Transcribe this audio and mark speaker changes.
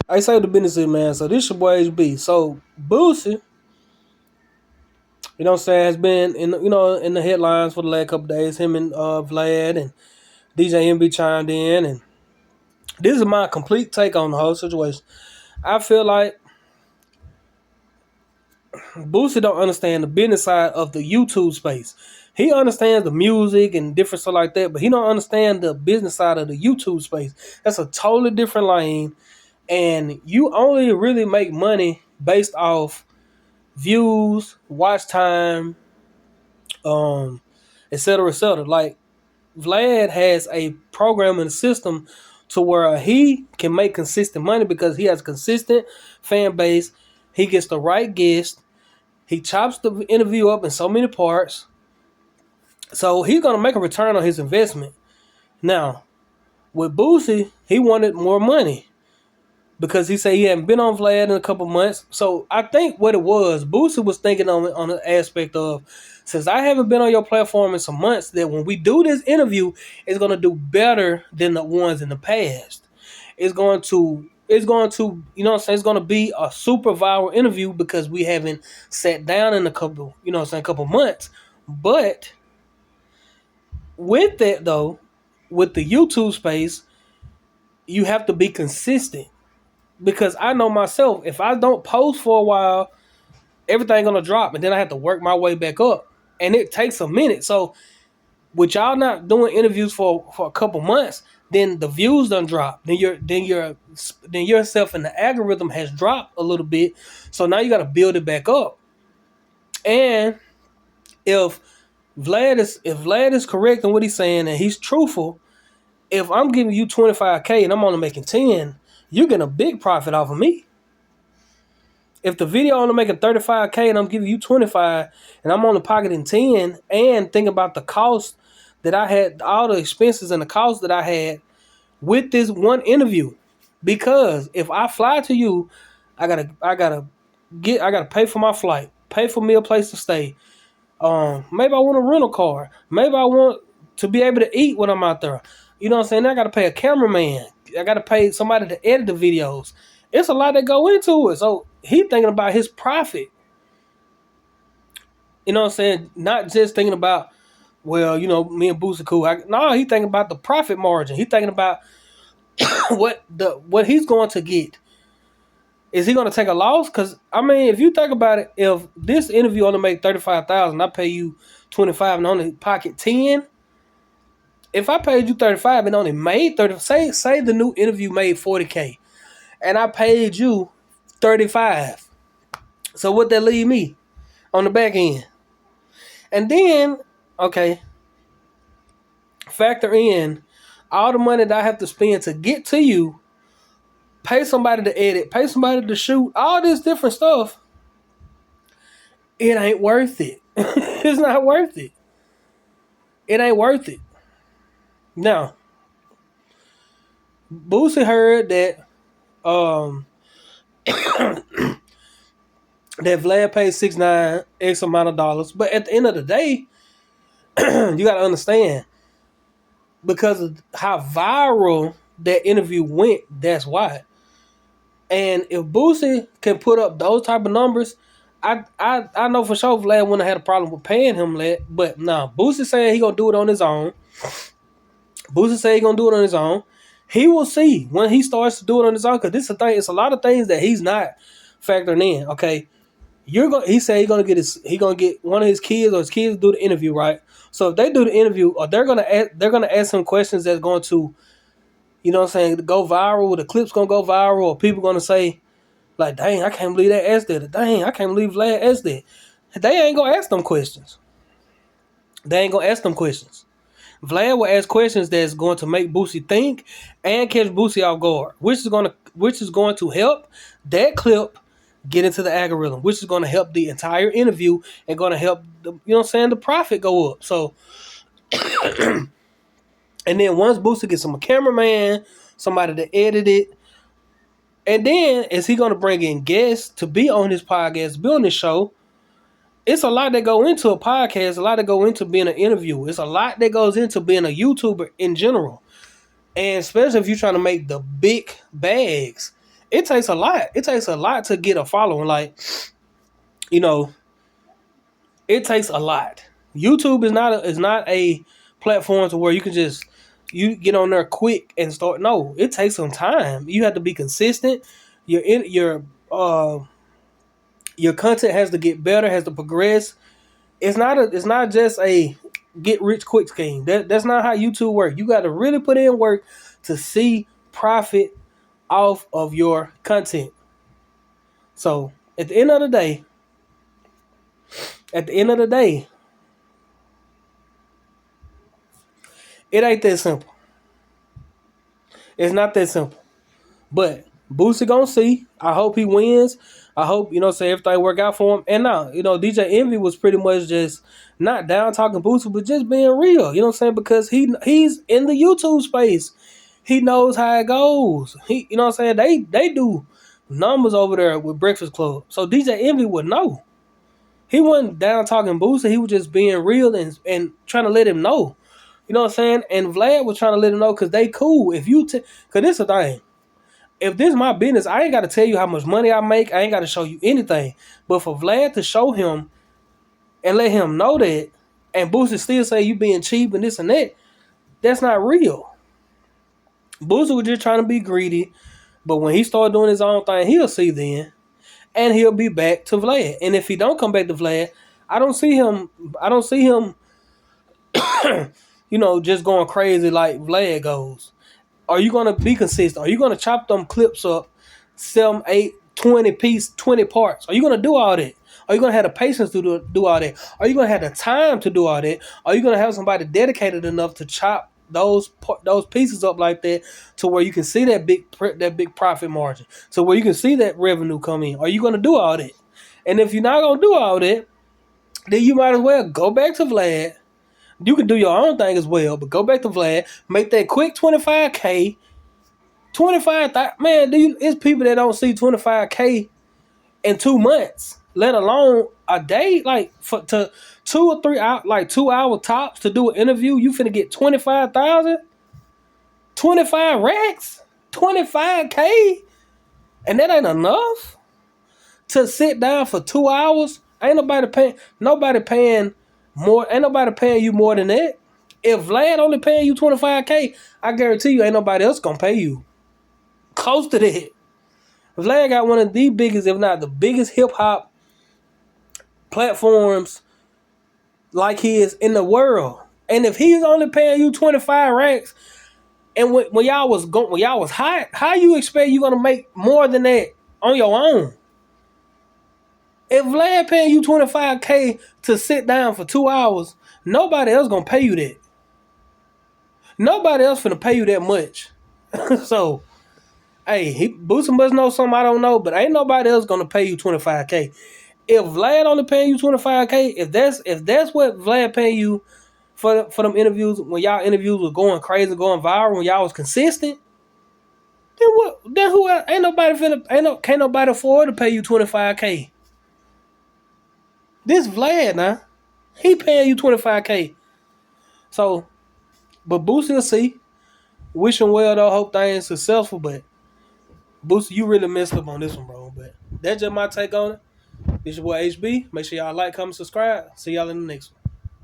Speaker 1: I say the business is, man. So this your boy HB. So Boosie, you know what I'm saying, has been in the headlines for the last couple days. Him and Vlad and DJ MB chimed in, and this is my complete take on the whole situation. I feel like Boosie don't understand the business side of the YouTube space. He understands the music and different stuff like that, but he don't understand the business side of the YouTube space. That's a totally different lane, and you only really make money based off views, watch time, um, et cetera, et cetera. Like Vlad has a program and a system to where he can make consistent money because he has a consistent fan base. He gets the right guest. He chops the interview up in so many parts. So he's gonna make a return on his investment. Now, with Boosie, he wanted more money because he said he hadn't been on Vlad in a couple months. So I think what it was, Boosie was thinking on the aspect of, since I haven't been on your platform in some months, that when we do this interview, it's gonna do better than the ones in the past. It's going to, you know what I'm saying, it's gonna be a super viral interview because we haven't sat down in a couple, you know what I'm saying, couple months. But with that though, with the YouTube space, you have to be consistent. Because I know myself, if I don't post for a while, everything gonna drop, and then I have to work my way back up, and it takes a minute. So, with y'all not doing interviews for a couple months, then the views done drop. Then yourself in the algorithm has dropped a little bit. So now you got to build it back up. And if Vlad is correct in what he's saying and he's truthful, if I'm giving you 25K and I'm only making 10, you're getting a big profit off of me. If the video only making 35K and I'm giving you 25 and I'm only pocketing 10, and think about the cost that I had, all the expenses and the cost that I had with this one interview. Because if I fly to you, I gotta pay for my flight, pay for me a place to stay. Maybe I want a rental car. Maybe I want to be able to eat when I'm out there. You know what I'm saying? I gotta pay a cameraman. I gotta pay somebody to edit the videos. It's a lot that go into it. So he thinking about his profit. You know what I'm saying? Not just thinking about, well, you know, me and Boosie cool. No, he thinking about the profit margin. He thinking about what he's going to get. Is he going to take a loss? Because I mean, if you think about it, if this interview only made 35,000, I pay you 25 and only pocket 10. If I paid you 35 and only made 30, say the new interview made 40K, and I paid you 35. So what that leave me on the back end? And then, okay, factor in all the money that I have to spend to get to you, pay somebody to edit, pay somebody to shoot, all this different stuff. It ain't worth it. It's not worth it. It ain't worth it. Now, Boosie heard that that Vlad paid 6ix9ine X amount of dollars, but at the end of the day, you gotta understand, because of how viral that interview went, that's why. And if Boosie can put up those type of numbers, I know for sure Vlad wouldn't have had a problem with paying him that. But nah, Boosie saying he gonna do it on his own. Boosie say he gonna do it on his own. He will see when he starts to do it on his own, because this is the thing. It's a lot of things that he's not factoring in. Okay, he said he gonna get one of his kids or his kids to do the interview, right? So if they do the interview, or they're gonna ask him questions that's going to, you know what I'm saying, go viral. The clip's gonna go viral, or people gonna say, like, dang, I can't believe that asked that. Dang, I can't believe Vlad asked that. They ain't gonna ask them questions. Vlad will ask questions that's going to make Boosie think and catch Boosie off guard, which is going to help that clip get into the algorithm, which is going to help the entire interview and going to help the, you know what I'm saying, the profit go up. So, and then once Boosie gets some cameraman, somebody to edit it, and then is he going to bring in guests to be on his podcast, be on his show? It's a lot that go into a podcast, a lot that go into being an interviewer. It's a lot that goes into being a YouTuber in general. And especially if you're trying to make the big bags. It takes a lot. It takes a lot to get a following. Like, you know, it takes a lot. YouTube is not a platform to where you can just you get on there quick and start. No, it takes some time. You have to be consistent. Uh your content has to get better, has to progress. It's not just a get rich quick scheme. That's not how YouTube works. You got to really put in work to see profit off of your content. So at the end of the day, at the end of the day, it ain't that simple. It's not that simple. But Boosie gonna see. I hope he wins. I hope, say everything work out for him. And now, DJ Envy was pretty much just not down talking Boosie, but just being real. You know what I'm saying? Because he's in the YouTube space. He knows how it goes. You know what I'm saying? They do numbers over there with Breakfast Club. So DJ Envy would know. He wasn't down talking Boosie. He was just being real and trying to let him know. You know what I'm saying? And Vlad was trying to let him know because they cool. Because this is the thing. If this is my business, I ain't got to tell you how much money I make. I ain't got to show you anything. But for Vlad to show him and let him know that, and Boosie still say you being cheap and this and that, that's not real. Boosie was just trying to be greedy. But when he started doing his own thing, he'll see then. And he'll be back to Vlad. And if he don't come back to Vlad, I don't see him, just going crazy like Vlad goes. Are you going to be consistent? Are you going to chop them clips up, sell them 8, 20 parts? Are you going to do all that? Are you going to have the patience to do all that? Are you going to have the time to do all that? Are you going to have somebody dedicated enough to chop those pieces up like that to where you can see that big profit margin, to where you can see that revenue come in? Are you going to do all that? And if you're not going to do all that, then you might as well go back to Vlad. You can do your own thing as well, but go back to Vlad, make that quick 25K, 25,000. Man, it's people that don't see 25K in 2 months, let alone a day. Like to 2 or 3 hours, like 2 hour tops to do an interview, you finna get 25,000, 25 racks, 25K, and that ain't enough to sit down for 2 hours. Ain't nobody paying more. Ain't nobody paying you more than that. If Vlad only paying you 25K, I guarantee you ain't nobody else gonna pay you close to that. Vlad got one of the biggest, if not the biggest, hip hop platforms like his in the world. And if he's only paying you 25 racks, and when y'all was hot, how you expect you gonna make more than that on your own? If Vlad paying you 25K to sit down for 2 hours, nobody else gonna pay you that. Nobody else finna pay you that much. So, hey, Boosie must know something I don't know, but ain't nobody else gonna pay you 25K. If Vlad only paying you 25K, if that's what Vlad paying you for them interviews, when y'all interviews was going crazy, going viral, when y'all was consistent, then what? Then who else? Can't nobody afford to pay you 25K. This Vlad now, he paying you 25K. So, but Boosie will see. Wish him well though. Hope things successful. But Boosie, you really messed up on this one, bro. But that's just my take on it. This your boy HB. Make sure y'all like, comment, subscribe. See y'all in the next one.